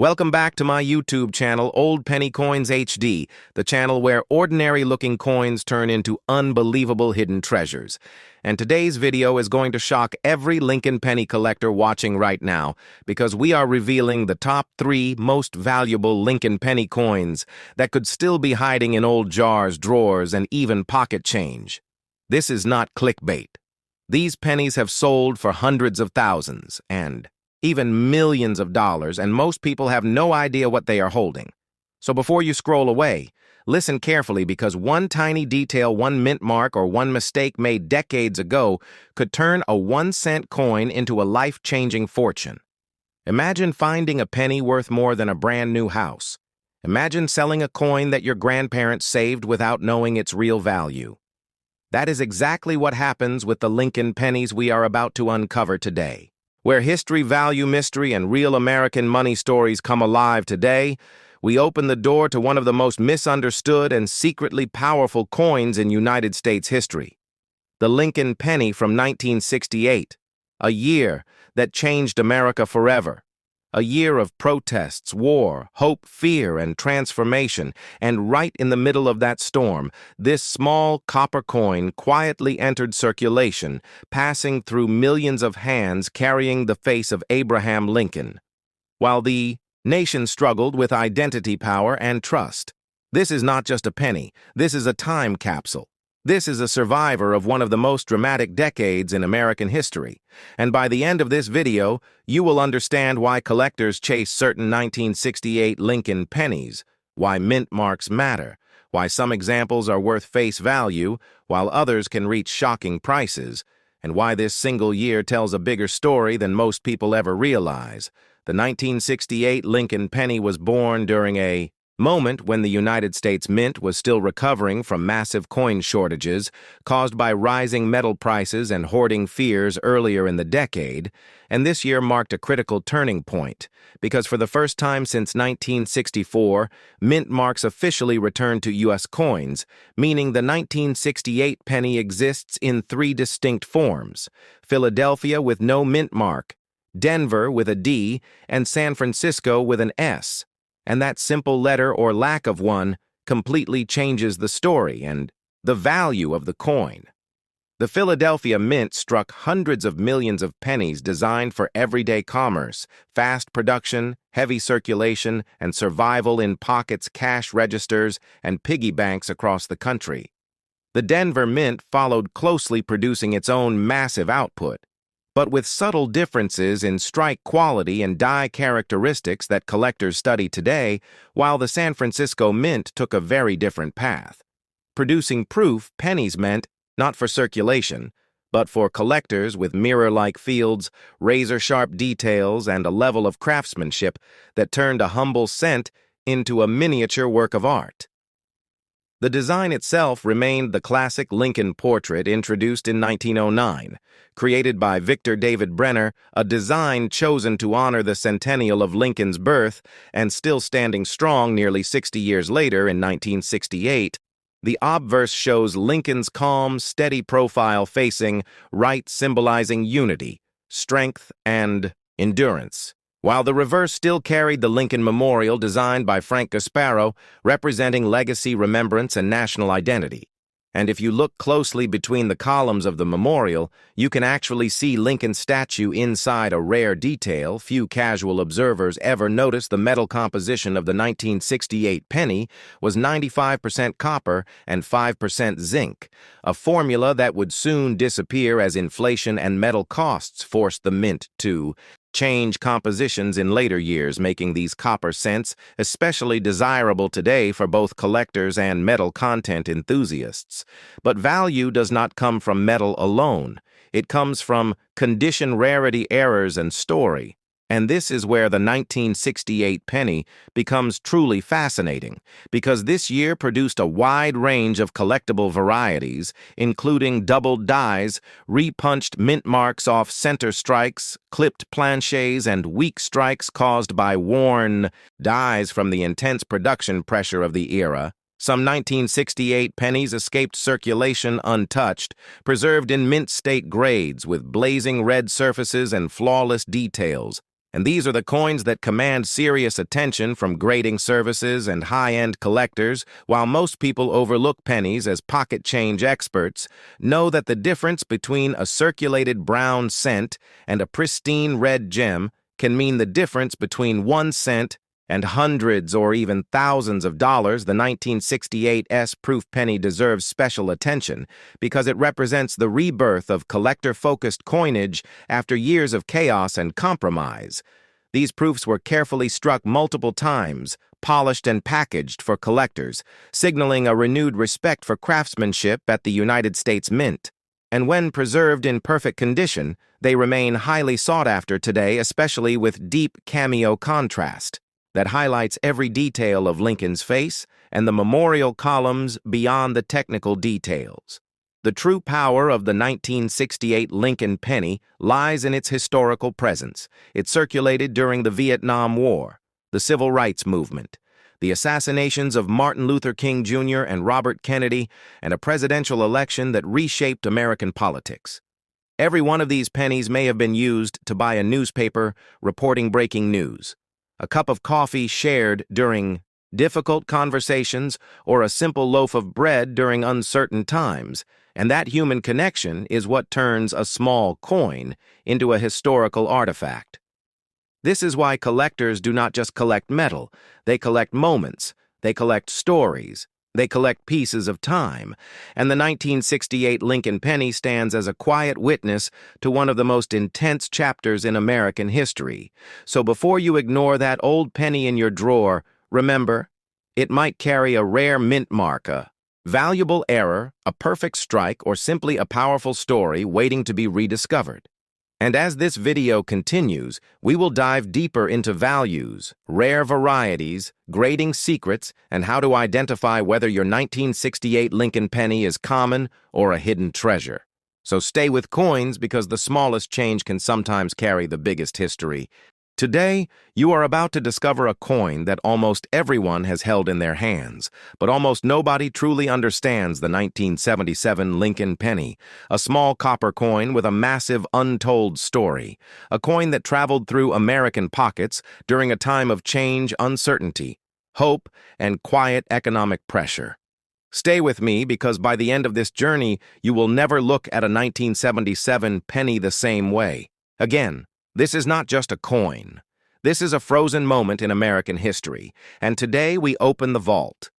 Welcome back to my YouTube channel, Old Penny Coins HD, the channel where ordinary-looking coins turn into unbelievable hidden treasures. And today's video is going to shock every Lincoln penny collector watching right now, because we are revealing the top 3 most valuable Lincoln penny coins that could still be hiding in old jars, drawers, and even pocket change. This is not clickbait. These pennies have sold for hundreds of thousands, and even millions of dollars, and most people have no idea what they are holding. So before you scroll away, listen carefully, because one tiny detail, one mint mark, or one mistake made decades ago could turn a 1-cent coin into a life-changing fortune. Imagine finding a penny worth more than a brand new house. Imagine selling a coin that your grandparents saved without knowing its real value. That is exactly what happens with the Lincoln pennies we are about to uncover today. Where history, value, mystery, and real American money stories come alive today, we open the door to one of the most misunderstood and secretly powerful coins in United States history. The Lincoln penny from 1968, a year that changed America forever. A year of protests, war, hope, fear, and transformation, and right in the middle of that storm, this small copper coin quietly entered circulation, passing through millions of hands carrying the face of Abraham Lincoln. While the nation struggled with identity, power, and trust. This is not just a penny, this is a time capsule. This is a survivor of one of the most dramatic decades in American history, and by the end of this video, you will understand why collectors chase certain 1968 Lincoln pennies, why mint marks matter, why some examples are worth face value, while others can reach shocking prices, and why this single year tells a bigger story than most people ever realize. The 1968 Lincoln penny was born during a moment when the United States Mint was still recovering from massive coin shortages caused by rising metal prices and hoarding fears earlier in the decade, and this year marked a critical turning point, because for the first time since 1964, mint marks officially returned to U.S. coins, meaning the 1968 penny exists in 3 distinct forms: Philadelphia with no mint mark, Denver with a D, and San Francisco with an S. And that simple letter or lack of one completely changes the story and the value of the coin. The Philadelphia Mint struck hundreds of millions of pennies designed for everyday commerce, fast production, heavy circulation, and survival in pockets, cash registers, and piggy banks across the country. The Denver Mint followed closely, producing its own massive output, but with subtle differences in strike quality and die characteristics that collectors study today, while the San Francisco Mint took a very different path. Producing proof pennies meant not for circulation, but for collectors with mirror-like fields, razor-sharp details, and a level of craftsmanship that turned a humble cent into a miniature work of art. The design itself remained the classic Lincoln portrait introduced in 1909, created by Victor David Brenner, a design chosen to honor the centennial of Lincoln's birth, and still standing strong nearly 60 years later in 1968. The obverse shows Lincoln's calm, steady profile facing right, symbolizing unity, strength, and endurance, while the reverse still carried the Lincoln Memorial designed by Frank Gasparo, representing legacy, remembrance, and national identity. And if you look closely between the columns of the memorial, you can actually see Lincoln's statue inside, a rare detail. Few casual observers ever noticed the metal composition of the 1968 penny was 95% copper and 5% zinc, a formula that would soon disappear as inflation and metal costs forced the mint to change compositions in later years, making these copper cents especially desirable today for both collectors and metal content enthusiasts. But value does not come from metal alone. It comes from condition, rarity, errors, and story. And this is where the 1968 penny becomes truly fascinating, because this year produced a wide range of collectible varieties, including doubled dies, repunched mint marks off center strikes, clipped planchets, and weak strikes caused by worn dies from the intense production pressure of the era. Some 1968 pennies escaped circulation untouched, preserved in mint state grades with blazing red surfaces and flawless details. And these are the coins that command serious attention from grading services and high-end collectors. While most people overlook pennies as pocket change experts, know that the difference between a circulated brown cent and a pristine red gem can mean the difference between 1 cent and hundreds or even thousands of dollars. The 1968 S-proof penny deserves special attention because it represents the rebirth of collector-focused coinage after years of chaos and compromise. These proofs were carefully struck multiple times, polished and packaged for collectors, signaling a renewed respect for craftsmanship at the United States Mint. And when preserved in perfect condition, they remain highly sought after today, especially with deep cameo contrast that highlights every detail of Lincoln's face and the memorial columns beyond the technical details. The true power of the 1968 Lincoln penny lies in its historical presence. It circulated during the Vietnam War, the Civil Rights Movement, the assassinations of Martin Luther King Jr. and Robert Kennedy, and a presidential election that reshaped American politics. Every one of these pennies may have been used to buy a newspaper reporting breaking news, a cup of coffee shared during difficult conversations, or a simple loaf of bread during uncertain times, and that human connection is what turns a small coin into a historical artifact. This is why collectors do not just collect metal, they collect moments, they collect stories, they collect pieces of time, and the 1968 Lincoln penny stands as a quiet witness to one of the most intense chapters in American history. So before you ignore that old penny in your drawer, remember, it might carry a rare mint mark, a valuable error, a perfect strike, or simply a powerful story waiting to be rediscovered. And as this video continues, we will dive deeper into values, rare varieties, grading secrets, and how to identify whether your 1968 Lincoln penny is common or a hidden treasure. So stay with coins because the smallest change can sometimes carry the biggest history. Today, you are about to discover a coin that almost everyone has held in their hands, but almost nobody truly understands the 1977 Lincoln penny, a small copper coin with a massive untold story, a coin that traveled through American pockets during a time of change, uncertainty, hope, and quiet economic pressure. Stay with me because by the end of this journey, you will never look at a 1977 penny the same way. Again, this is not just a coin. This is a frozen moment in American history, and today we open the vault.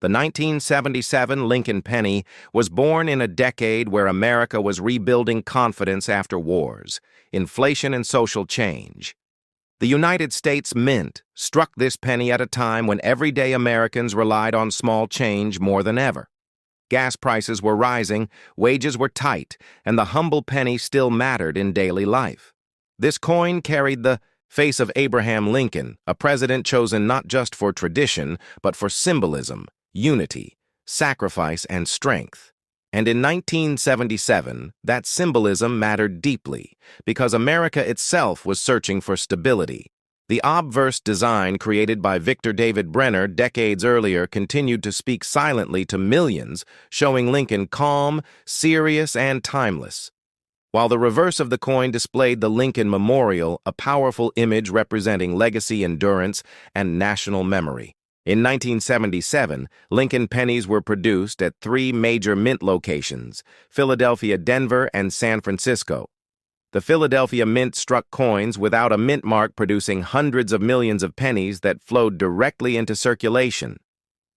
The 1977 Lincoln penny was born in a decade where America was rebuilding confidence after wars, inflation, and social change. The United States Mint struck this penny at a time when everyday Americans relied on small change more than ever. Gas prices were rising, wages were tight, and the humble penny still mattered in daily life. This coin carried the face of Abraham Lincoln, a president chosen not just for tradition, but for symbolism, unity, sacrifice, and strength. And in 1977, that symbolism mattered deeply, because America itself was searching for stability. The obverse design created by Victor David Brenner decades earlier continued to speak silently to millions, showing Lincoln calm, serious, and timeless. While the reverse of the coin displayed the Lincoln Memorial, a powerful image representing legacy, endurance, and national memory. In 1977, Lincoln pennies were produced at 3 major mint locations: Philadelphia, Denver, and San Francisco. The Philadelphia Mint struck coins without a mint mark, producing hundreds of millions of pennies that flowed directly into circulation.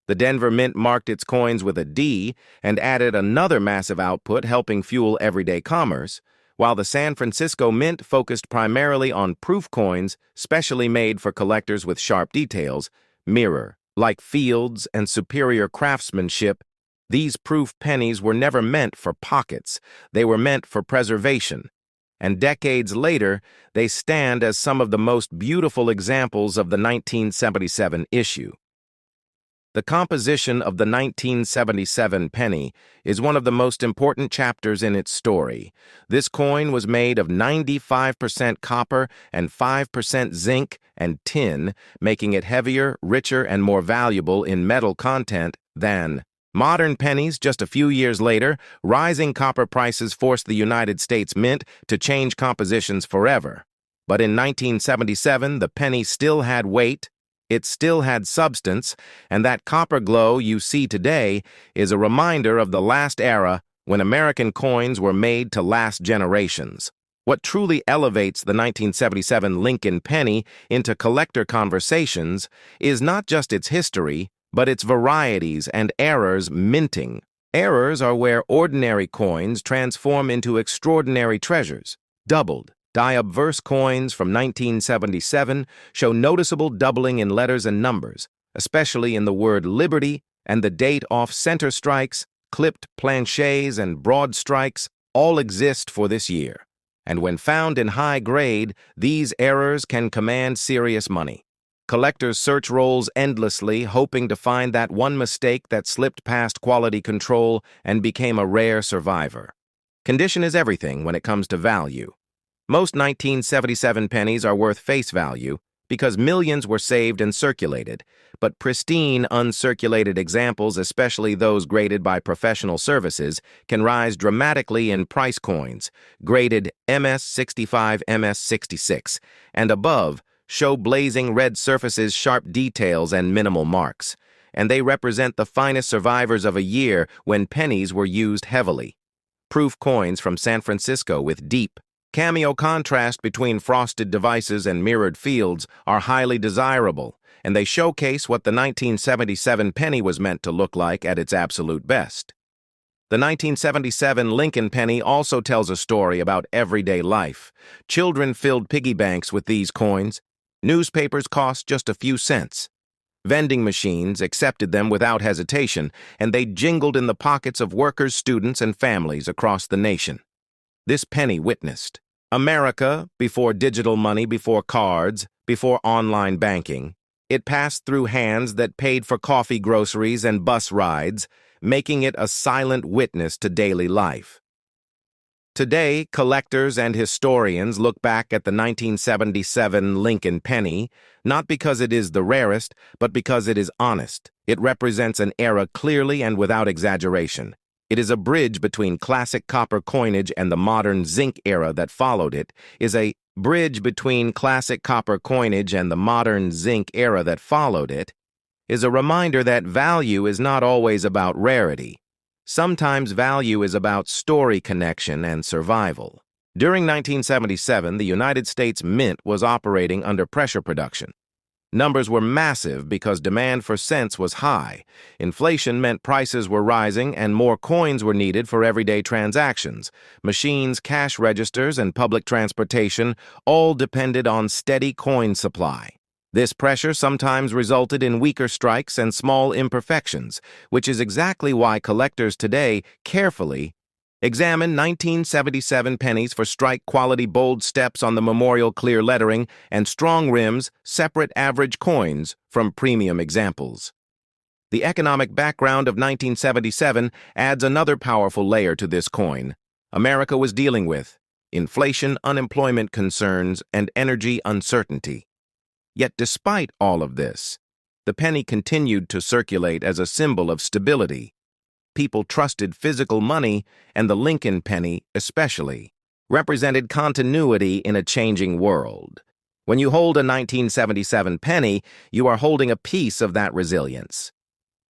The Denver Mint marked its coins with a D and added another massive output, helping fuel everyday commerce, while the San Francisco Mint focused primarily on proof coins, specially made for collectors with sharp details, mirror-like fields, and superior craftsmanship. These proof pennies were never meant for pockets, they were meant for preservation. And decades later, they stand as some of the most beautiful examples of the 1977 issue. The composition of the 1977 penny is one of the most important chapters in its story. This coin was made of 95% copper and 5% zinc and tin, making it heavier, richer, and more valuable in metal content than modern pennies. Just a few years later, rising copper prices forced the United States Mint to change compositions forever. But in 1977, the penny still had weight, it still had substance, and that copper glow you see today is a reminder of the last era when American coins were made to last generations. What truly elevates the 1977 Lincoln penny into collector conversations is not just its history, but its varieties and eras minting. Eras are where ordinary coins transform into extraordinary treasures. Doubled, die-obverse coins from 1977 show noticeable doubling in letters and numbers, especially in the word liberty and the date off-center strikes, clipped planchets, and broad strikes all exist for this year. And when found in high grade, these errors can command serious money. Collectors search rolls endlessly, hoping to find that one mistake that slipped past quality control and became a rare survivor. Condition is everything when it comes to value. Most 1977 pennies are worth face value because millions were saved and circulated, but pristine, uncirculated examples, especially those graded by professional services, can rise dramatically in price coins, graded MS65, MS66, and above, show blazing red surfaces, sharp details, and minimal marks, and they represent the finest survivors of a year when pennies were used heavily. Proof coins from San Francisco with deep, cameo contrast between frosted devices and mirrored fields are highly desirable, and they showcase what the 1977 penny was meant to look like at its absolute best. The 1977 Lincoln penny also tells a story about everyday life. Children filled piggy banks with these coins. Newspapers cost just a few cents. Vending machines accepted them without hesitation, and they jingled in the pockets of workers, students, and families across the nation. This penny witnessed America before digital money, before cards, before online banking. It passed through hands that paid for coffee, groceries, and bus rides, making it a silent witness to daily life. Today, collectors and historians look back at the 1977 Lincoln penny, not because it is the rarest, but because it is honest. It represents an era clearly and without exaggeration. It is a bridge between classic copper coinage and the modern zinc era that followed it, is a bridge between classic copper coinage and the modern zinc era that followed it, is a reminder that value is not always about rarity. Sometimes value is about story connection and survival. During 1977, the United States Mint was operating under pressure production. Numbers were massive because demand for cents was high. Inflation meant prices were rising and more coins were needed for everyday transactions. Machines, cash registers, and public transportation all depended on steady coin supply. This pressure sometimes resulted in weaker strikes and small imperfections, which is exactly why collectors today carefully examine 1977 pennies for strike-quality bold steps on the memorial clear lettering and strong rims, separate average coins from premium examples. The economic background of 1977 adds another powerful layer to this coin. America was dealing with inflation, unemployment concerns, and energy uncertainty. Yet despite all of this, the penny continued to circulate as a symbol of stability. People trusted physical money, and the Lincoln penny, especially, represented continuity in a changing world. When you hold a 1977 penny, you are holding a piece of that resilience.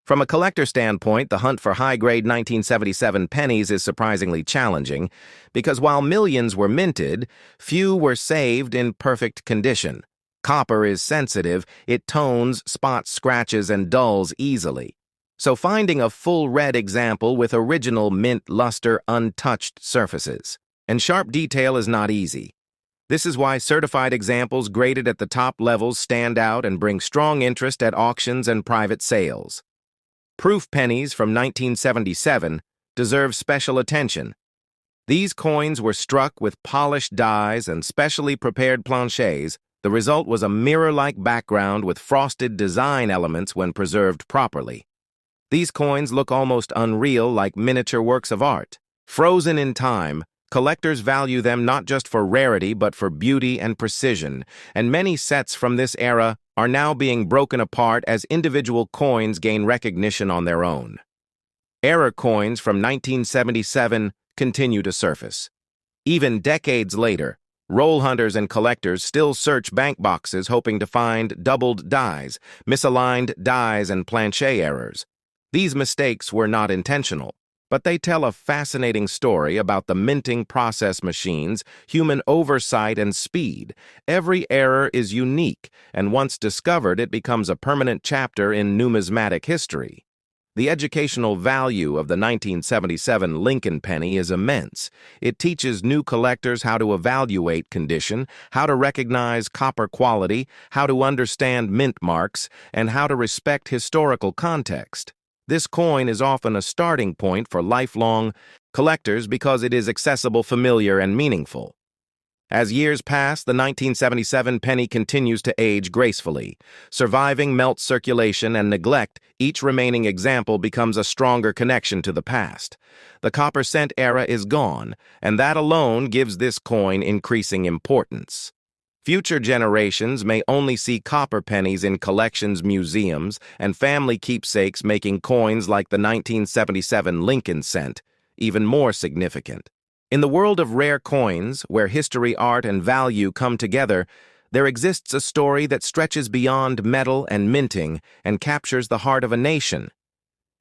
From a collector standpoint, the hunt for high-grade 1977 pennies is surprisingly challenging because while millions were minted, few were saved in perfect condition. Copper is sensitive, it tones, spots, scratches, and dulls easily. So finding a full red example with original mint luster untouched surfaces and sharp detail is not easy. This is why certified examples graded at the top levels stand out and bring strong interest at auctions and private sales. Proof pennies from 1977 deserve special attention. These coins were struck with polished dies and specially prepared planchets. The result was a mirror-like background with frosted design elements when preserved properly. These coins look almost unreal, like miniature works of art. Frozen in time, collectors value them not just for rarity but for beauty and precision, and many sets from this era are now being broken apart as individual coins gain recognition on their own. Error coins from 1977 continue to surface. Even decades later, Roll hunters and collectors still search bank boxes hoping to find doubled dies, misaligned dies, and planchet errors. These mistakes were not intentional, but they tell a fascinating story about the minting process machines, human oversight, and speed. Every error is unique, and once discovered, it becomes a permanent chapter in numismatic history. The educational value of the 1977 Lincoln penny is immense. It teaches new collectors how to evaluate condition, how to recognize copper quality, how to understand mint marks, and how to respect historical context. This coin is often a starting point for lifelong collectors because it is accessible, familiar, and meaningful. As years pass, the 1977 penny continues to age gracefully. Surviving melt circulation and neglect, each remaining example becomes a stronger connection to the past. The copper cent era is gone, and that alone gives this coin increasing importance. Future generations may only see copper pennies in collections, museums, and family keepsakes, making coins like the 1977 Lincoln cent even more significant. In the world of rare coins, where history, art, and value come together, there exists a story that stretches beyond metal and minting and captures the heart of a nation.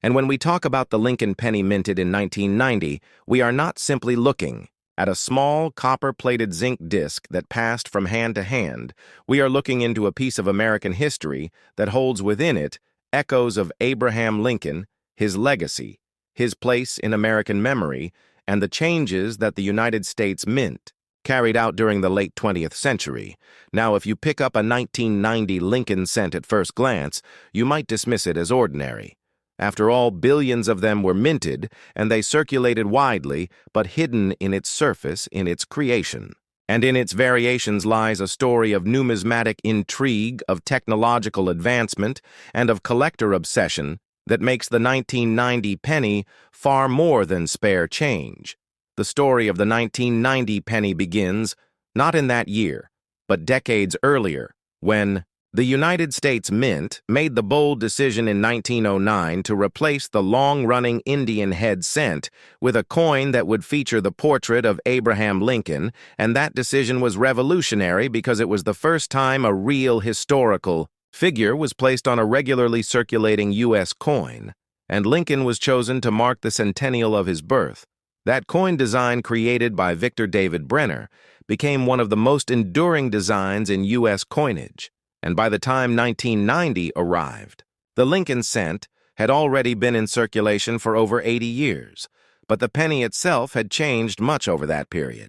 And when we talk about the Lincoln penny minted in 1990, we are not simply looking at a small copper-plated zinc disc that passed from hand to hand. We are looking into a piece of American history that holds within it echoes of Abraham Lincoln, his legacy, his place in American memory, and the changes that the United States Mint carried out during the late 20th century. Now, if you pick up a 1990 Lincoln cent at first glance, you might dismiss it as ordinary. After all, billions of them were minted, and they circulated widely, but hidden in its surface, in its creation. And in its variations lies a story of numismatic intrigue, of technological advancement, and of collector obsession that makes the 1990 penny far more than spare change. The story of the 1990 penny begins not in that year, but decades earlier, when the United States Mint made the bold decision in 1909 to replace the long-running Indian head cent with a coin that would feature the portrait of Abraham Lincoln, and that decision was revolutionary because it was the first time a real historical figure was placed on a regularly circulating U.S. coin, and Lincoln was chosen to mark the centennial of his birth. That coin design, created by Victor David Brenner, became one of the most enduring designs in U.S. coinage, and by the time 1990 arrived, the Lincoln cent had already been in circulation for over 80 years, but the penny itself had changed much over that period.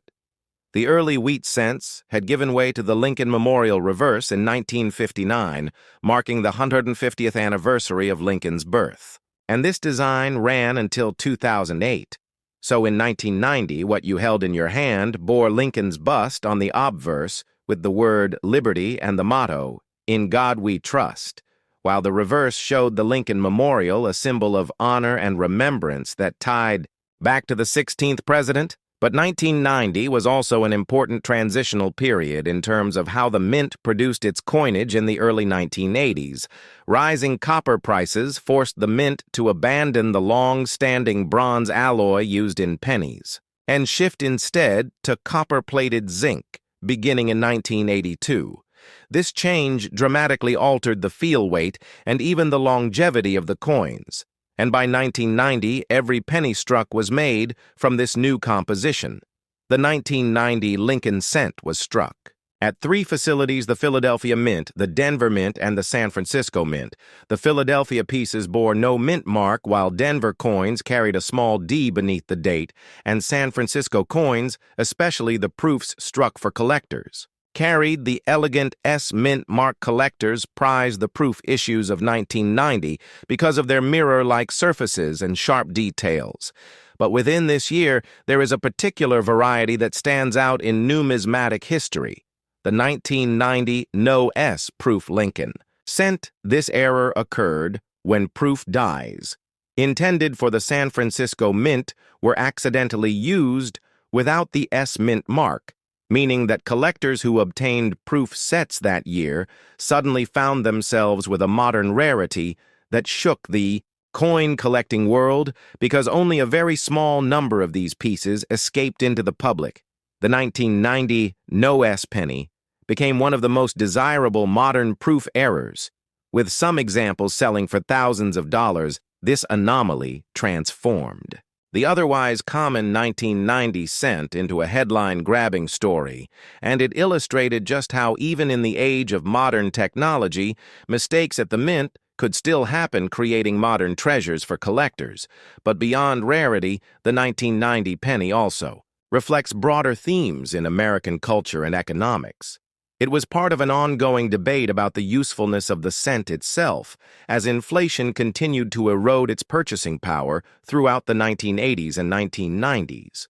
The early wheat cents had given way to the Lincoln Memorial Reverse in 1959, marking the 150th anniversary of Lincoln's birth. And this design ran until 2008. So in 1990, what you held in your hand bore Lincoln's bust on the obverse with the word liberty and the motto, "In God We Trust," while the reverse showed the Lincoln Memorial, a symbol of honor and remembrance that tied back to the 16th president. But 1990 was also an important transitional period in terms of how the mint produced its coinage in the early 1980s. Rising copper prices forced the mint to abandon the long-standing bronze alloy used in pennies and shift instead to copper-plated zinc, beginning in 1982. This change dramatically altered the feel weight and even the longevity of the coins. And by 1990, every penny struck was made from this new composition. The 1990 Lincoln cent was struck at 3 facilities: the Philadelphia Mint, the Denver Mint, and the San Francisco Mint. The Philadelphia pieces bore no mint mark, while Denver coins carried a small D beneath the date, and San Francisco coins, especially the proofs struck for collectors, carried the elegant S mint mark. Collectors prized the proof issues of 1990 because of their mirror-like surfaces and sharp details. But within this year, there is a particular variety that stands out in numismatic history: the 1990 No S proof Lincoln cent. This error occurred when proof dies, intended for the San Francisco Mint, were accidentally used without the S mint mark, meaning that collectors who obtained proof sets that year suddenly found themselves with a modern rarity that shook the coin collecting world because only a very small number of these pieces escaped into the public. The 1990 no-S penny became one of the most desirable modern proof errors. With some examples selling for thousands of dollars, this anomaly transformed the otherwise common 1990 cent into a headline-grabbing story, and it illustrated just how even in the age of modern technology, mistakes at the mint could still happen, creating modern treasures for collectors. But beyond rarity, the 1990 penny also reflects broader themes in American culture and economics. It was part of an ongoing debate about the usefulness of the cent itself, as inflation continued to erode its purchasing power throughout the 1980s and 1990s.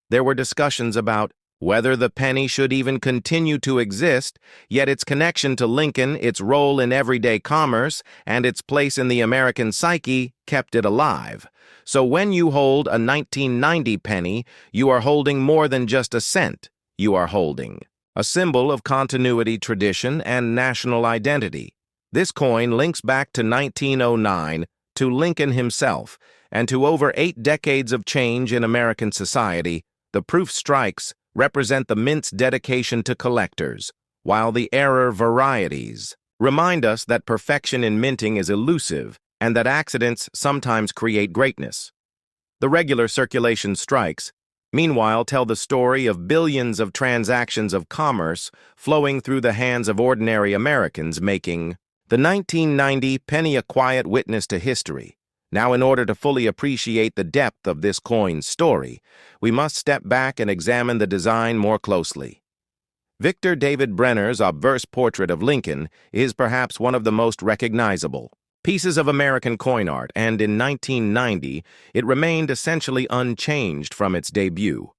There were discussions about whether the penny should even continue to exist, yet its connection to Lincoln, its role in everyday commerce, and its place in the American psyche kept it alive. So when you hold a 1990 penny, you are holding more than just a cent. You are holding a symbol of continuity, tradition, and national identity. This coin links back to 1909, to Lincoln himself, and to over 8 decades of change in American society. The proof strikes represent the mint's dedication to collectors, while the error varieties remind us that perfection in minting is elusive and that accidents sometimes create greatness. The regular circulation strikes, meanwhile, tell the story of billions of transactions of commerce flowing through the hands of ordinary Americans, making the 1990 penny a quiet witness to history. Now, in order to fully appreciate the depth of this coin's story, we must step back and examine the design more closely. Victor David Brenner's obverse portrait of Lincoln is perhaps one of the most recognizable pieces of American coin art, and in 1990, it remained essentially unchanged from its debut.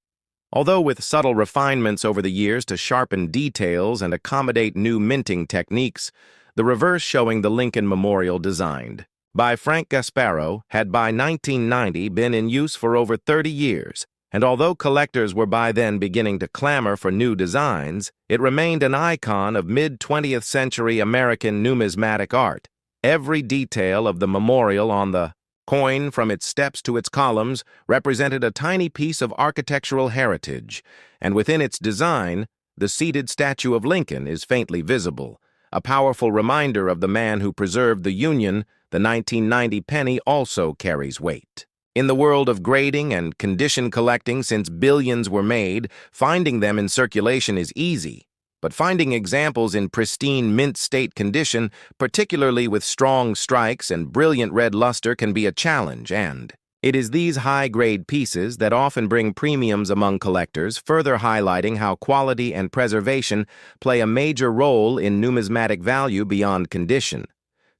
Although with subtle refinements over the years to sharpen details and accommodate new minting techniques, the reverse showing the Lincoln Memorial designed by Frank Gasparo had by 1990 been in use for over 30 years, and although collectors were by then beginning to clamor for new designs, it remained an icon of mid-20th century American numismatic art. Every detail of the memorial on the coin, from its steps to its columns, represented a tiny piece of architectural heritage, and within its design, the seated statue of Lincoln is faintly visible, a powerful reminder of the man who preserved the Union. The 1990 penny also carries weight. In the world of grading and condition collecting, since billions were made, finding them in circulation is easy. But finding examples in pristine mint state condition, particularly with strong strikes and brilliant red luster, can be a challenge, and it is these high-grade pieces that often bring premiums among collectors, further highlighting how quality and preservation play a major role in numismatic value beyond condition.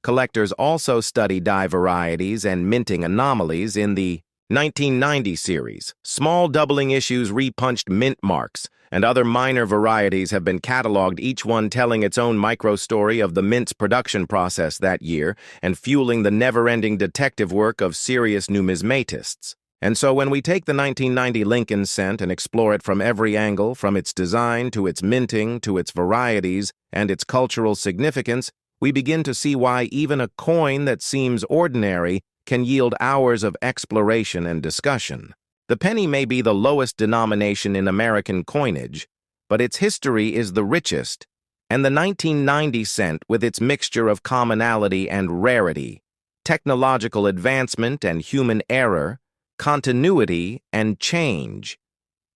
Collectors also study die varieties and minting anomalies in the 1990 series. Small doubling issues, repunched mint marks, and other minor varieties have been cataloged, each one telling its own micro-story of the mint's production process that year and fueling the never-ending detective work of serious numismatists. And so when we take the 1990 Lincoln cent and explore it from every angle, from its design to its minting to its varieties and its cultural significance, we begin to see why even a coin that seems ordinary can yield hours of exploration and discussion. The penny may be the lowest denomination in American coinage, but its history is the richest, and the 1990 cent, with its mixture of commonality and rarity, technological advancement and human error, continuity and change,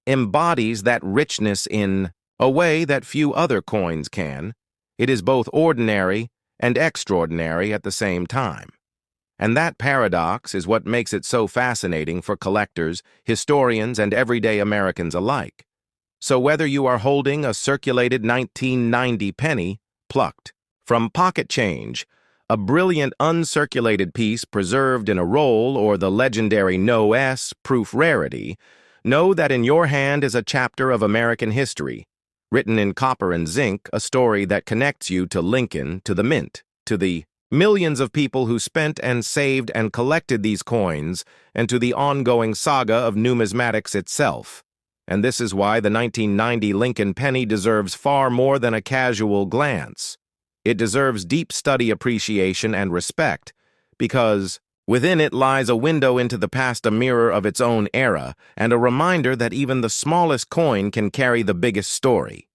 embodies that richness in a way that few other coins can. It is both ordinary and extraordinary at the same time. And that paradox is what makes it so fascinating for collectors, historians, and everyday Americans alike. So whether you are holding a circulated 1990 penny, plucked from pocket change, a brilliant uncirculated piece preserved in a roll, or the legendary no-S proof rarity, know that in your hand is a chapter of American history, written in copper and zinc, a story that connects you to Lincoln, to the mint, to the millions of people who spent and saved and collected these coins, and to the ongoing saga of numismatics itself. And this is why the 1990 Lincoln penny deserves far more than a casual glance. It deserves deep study, appreciation, and respect, because Within it lies a window into the past, a mirror of its own era, and a reminder that even the smallest coin can carry the biggest story.